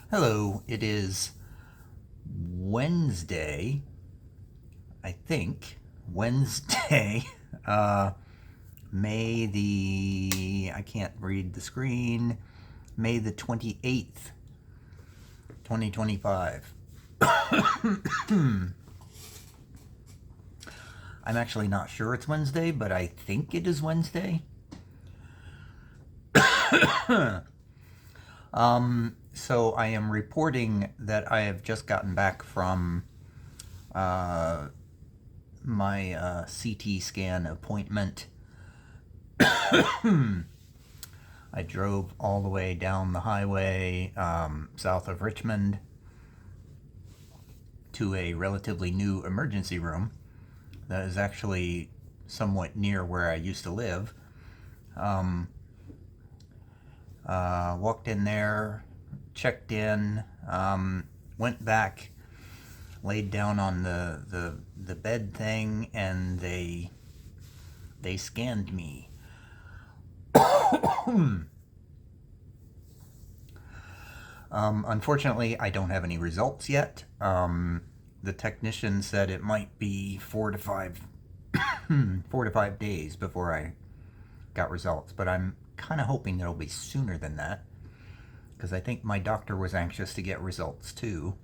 Hello, it is Wednesday, I think. Wednesday, uh, I can't read the screen, May the 28th, 2025. I'm actually not sure it's Wednesday, but I think it is Wednesday. So I am reporting that I have just gotten back from my CT scan appointment. I drove all the way down the highway south of Richmond to a relatively new emergency room that is actually somewhat near where I used to live. Walked in there, checked in, went back, laid down on the bed thing, and they scanned me. Unfortunately, I don't have any results yet. The technician said it might be 4 to 5 days before I got results, but I'm kind of hoping it'll be sooner than that because I think my doctor was anxious to get results too.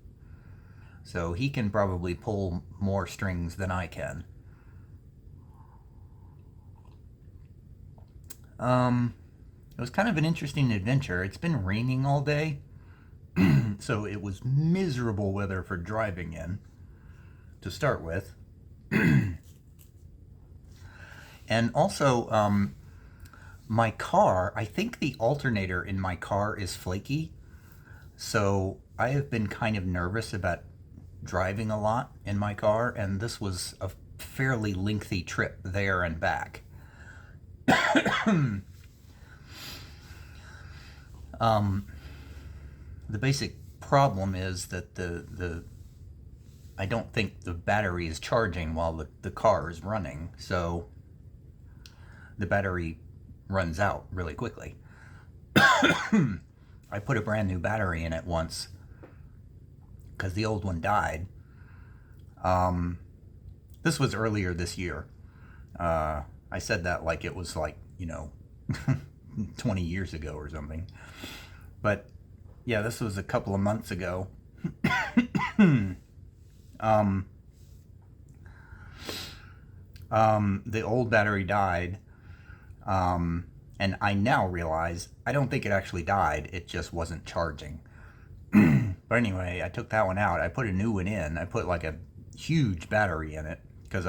So he can probably pull more strings than I can. It was kind of an interesting adventure. It's been raining all day, so it was miserable weather for driving in to start with. And also, my car, I think the alternator in my car is flaky. So I have been kind of nervous about driving a lot in my car, and this was a fairly lengthy trip there and back. The basic problem is that the I don't think the battery is charging while the car is running, so the battery runs out really quickly. I put a brand new battery in it once because the old one died. This was earlier this year. I said that like it was like, 20 years ago or something. But yeah, this was a couple of months ago. The old battery died. And I now realize I don't think it actually died, it just wasn't charging. But anyway, I took that one out. I put a new one in. I put like a huge battery in it because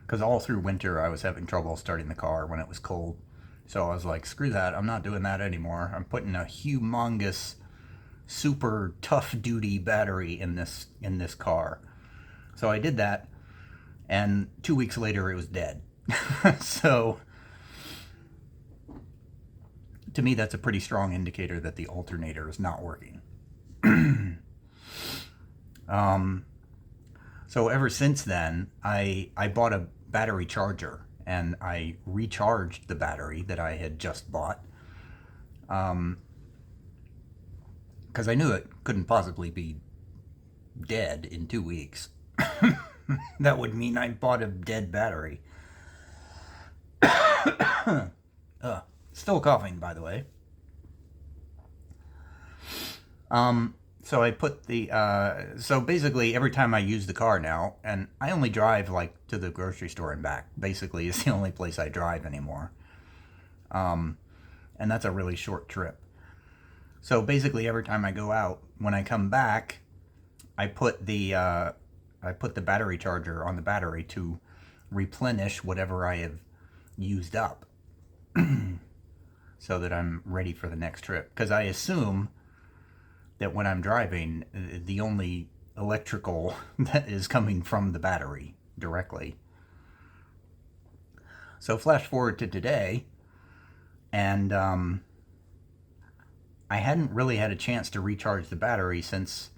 because all through winter I was having trouble starting the car when it was cold. So I was like, screw that, I'm not doing that anymore. I'm putting a humongous, super tough duty battery in this car. So I did that, and 2 weeks later it was dead. So to me, that's a pretty strong indicator that the alternator is not working. So ever since then, I bought a battery charger and I recharged the battery that I had just bought because I knew it couldn't possibly be dead in 2 weeks. That would mean I bought a dead battery. Still coughing, by the way. So I put so basically every time I use the car now, and I only drive like to the grocery store and back, basically is the only place I drive anymore. And that's a really short trip. So basically every time I go out, when I come back, I put the battery charger on the battery to replenish whatever I have used up so that I'm ready for the next trip. Because I assume that when I'm driving, the only electrical that is coming from the battery directly. So flash forward to today, and I hadn't really had a chance to recharge the battery since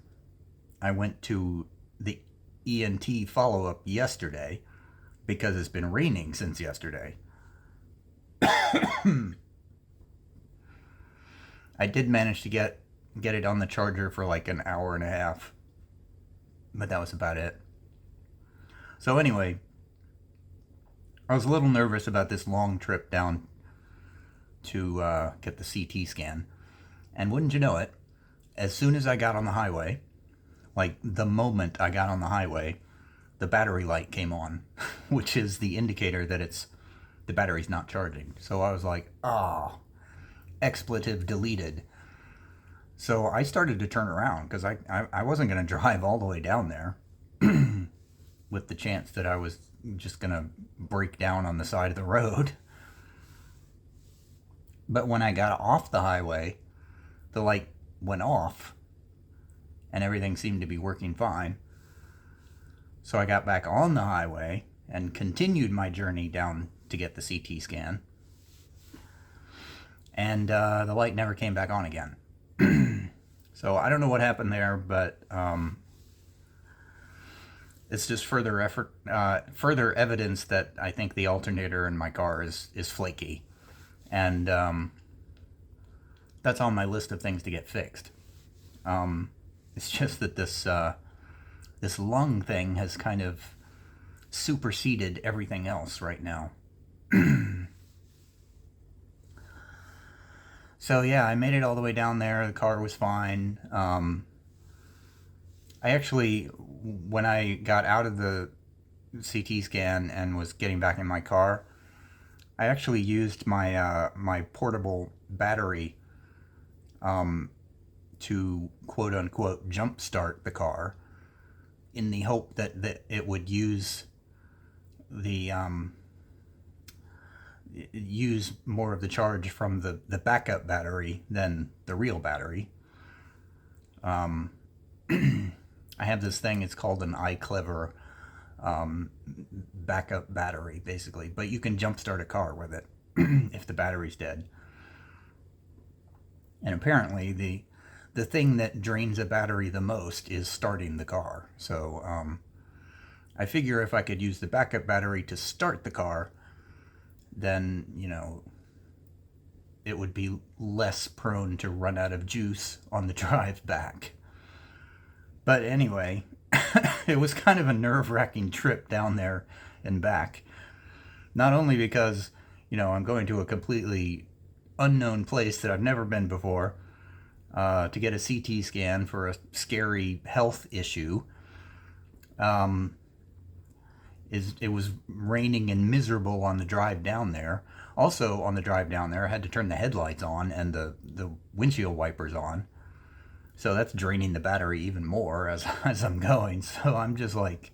I went to the ENT follow-up yesterday because it's been raining since yesterday. I did manage to get get it on the charger for like an hour and a half. But that was about it. So anyway, I was a little nervous about this long trip down to get the CT scan. And wouldn't you know it, as soon as I got on the highway, like the moment I got on the highway, the battery light came on, which is the indicator that the battery's not charging. So I was like, oh, expletive deleted. So I started to turn around because I wasn't going to drive all the way down there with the chance that I was just going to break down on the side of the road. But when I got off the highway, the light went off and everything seemed to be working fine. So I got back on the highway and continued my journey down to get the CT scan. And the light never came back on again. So I don't know what happened there, but it's just further evidence that I think the alternator in my car is flaky. And that's on my list of things to get fixed. It's just that this lung thing has kind of superseded everything else right now. So yeah, I made it all the way down there. The car was fine. I actually, when I got out of the CT scan and was getting back in my car, I actually used my portable battery to quote unquote jumpstart the car, in the hope that it would use more of the charge from the backup battery than the real battery. I have this thing, it's called an iClever backup battery, basically, but you can jumpstart a car with it if the battery's dead. And apparently the thing that drains a battery the most is starting the car. So I figure if I could use the backup battery to start the car, then, it would be less prone to run out of juice on the drive back. But anyway, it was kind of a nerve-wracking trip down there and back. Not only because, I'm going to a completely unknown place that I've never been before to get a CT scan for a scary health issue. It was raining and miserable on the drive down there. Also on the drive down there, I had to turn the headlights on and the windshield wipers on. So that's draining the battery even more as I'm going. So I'm just like,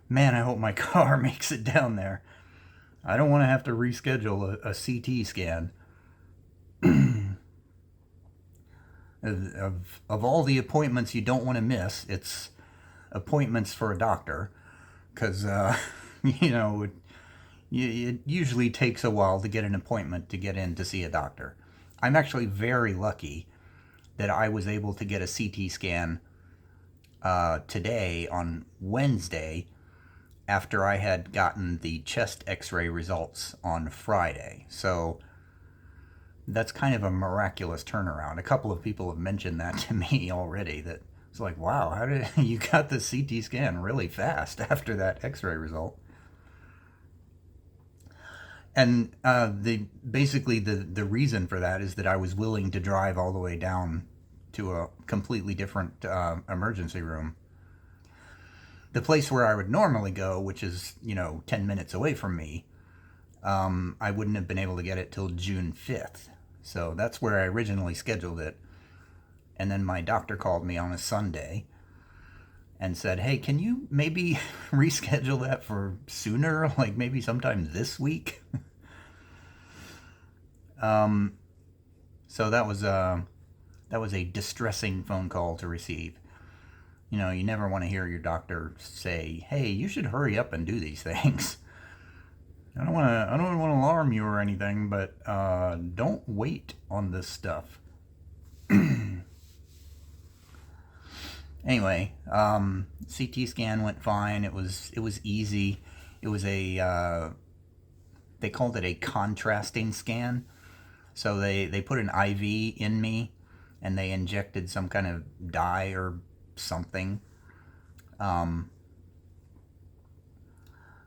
man, I hope my car makes it down there. I don't want to have to reschedule a CT scan. Of all the appointments you don't want to miss, it's appointments for a doctor. Because, it usually takes a while to get an appointment to get in to see a doctor. I'm actually very lucky that I was able to get a CT scan today on Wednesday after I had gotten the chest x-ray results on Friday. So that's kind of a miraculous turnaround. A couple of people have mentioned that to me already, that it's like, wow, how did you got the CT scan really fast after that x-ray result? And basically the reason for that is that I was willing to drive all the way down to a completely different emergency room. The place where I would normally go, which is 10 minutes away from me, I wouldn't have been able to get it till June 5th. So that's where I originally scheduled it. And then my doctor called me on a Sunday and said, hey, can you maybe reschedule that for sooner? Like maybe sometime this week? So that was a distressing phone call to receive. You never want to hear your doctor say, hey, you should hurry up and do these things. I don't want to alarm you or anything, but don't wait on this stuff. Anyway, CT scan went fine. It was easy. It was they called it a contrasting scan. So they put an IV in me and they injected some kind of dye or something,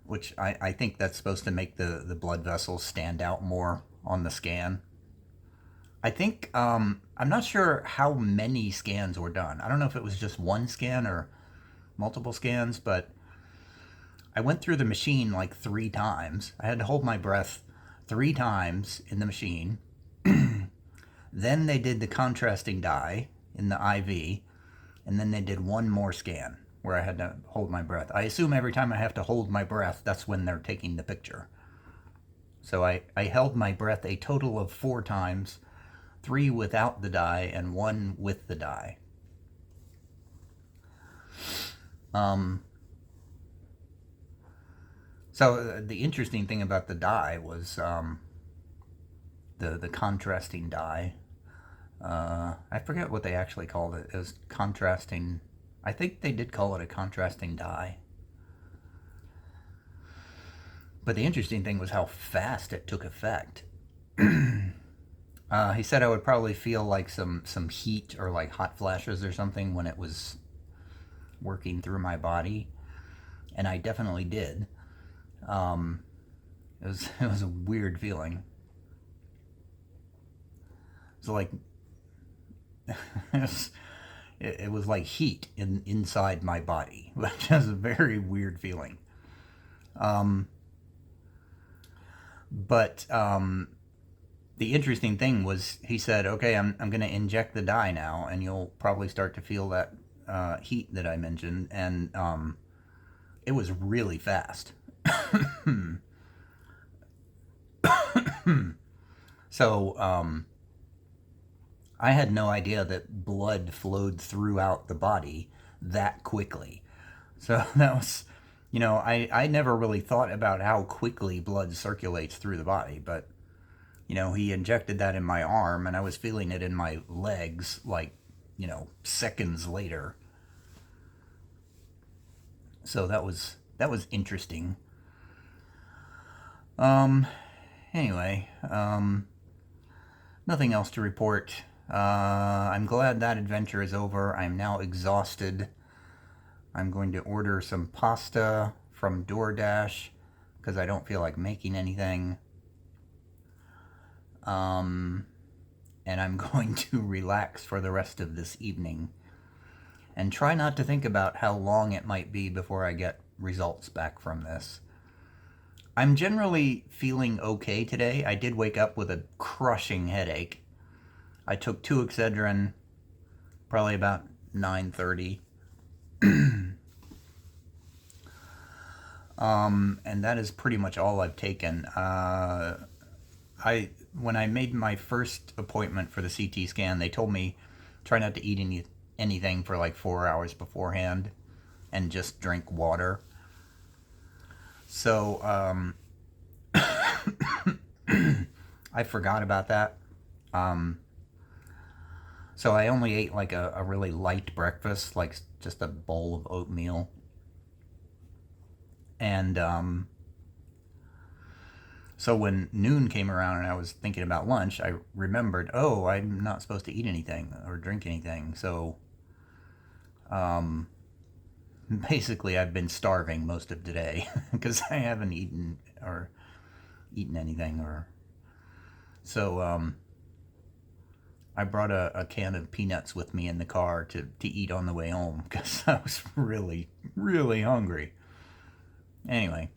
which I think that's supposed to make the blood vessels stand out more on the scan. I think, I'm not sure how many scans were done. I don't know if it was just one scan or multiple scans, but I went through the machine like 3 times. I had to hold my breath 3 times in the machine. Then they did the contrasting dye in the IV, and then they did one more scan where I had to hold my breath. I assume every time I have to hold my breath, that's when they're taking the picture. So I held my breath a total of 4 times, 3 without the dye and 1 with the dye. So the interesting thing about the dye was the contrasting dye. I forget what they actually called it. It was contrasting. I think they did call it a contrasting dye. But the interesting thing was how fast it took effect. He said I would probably feel like some heat or like hot flashes or something when it was working through my body, and I definitely did. It was a weird feeling. It was like it was like heat inside my body, which is a very weird feeling. But the interesting thing was he said, okay, I'm going to inject the dye now, and you'll probably start to feel that heat that I mentioned. And it was really fast. So I had no idea that blood flowed throughout the body that quickly. So that was, I never really thought about how quickly blood circulates through the body, but, he injected that in my arm, and I was feeling it in my legs, like, seconds later. So that was interesting. Anyway, nothing else to report. I'm glad that adventure is over. I'm now exhausted. I'm going to order some pasta from DoorDash because I don't feel like making anything. And I'm going to relax for the rest of this evening and try not to think about how long it might be before I get results back from this. I'm generally feeling okay today. I did wake up with a crushing headache. I took 2 Excedrin, probably about 9:30. And that is pretty much all I've taken. When I made my first appointment for the CT scan, they told me try not to eat anything for like 4 hours beforehand and just drink water. So I forgot about that. So I only ate like a really light breakfast, like just a bowl of oatmeal. And so when noon came around and I was thinking about lunch, I remembered, oh, I'm not supposed to eat anything or drink anything. So basically I've been starving most of today because I haven't eaten anything. So I brought a can of peanuts with me in the car to eat on the way home because I was really, really hungry. Anyway,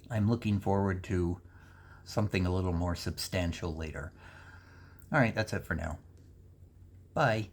I'm looking forward to something a little more substantial later. All right, that's it for now. Bye.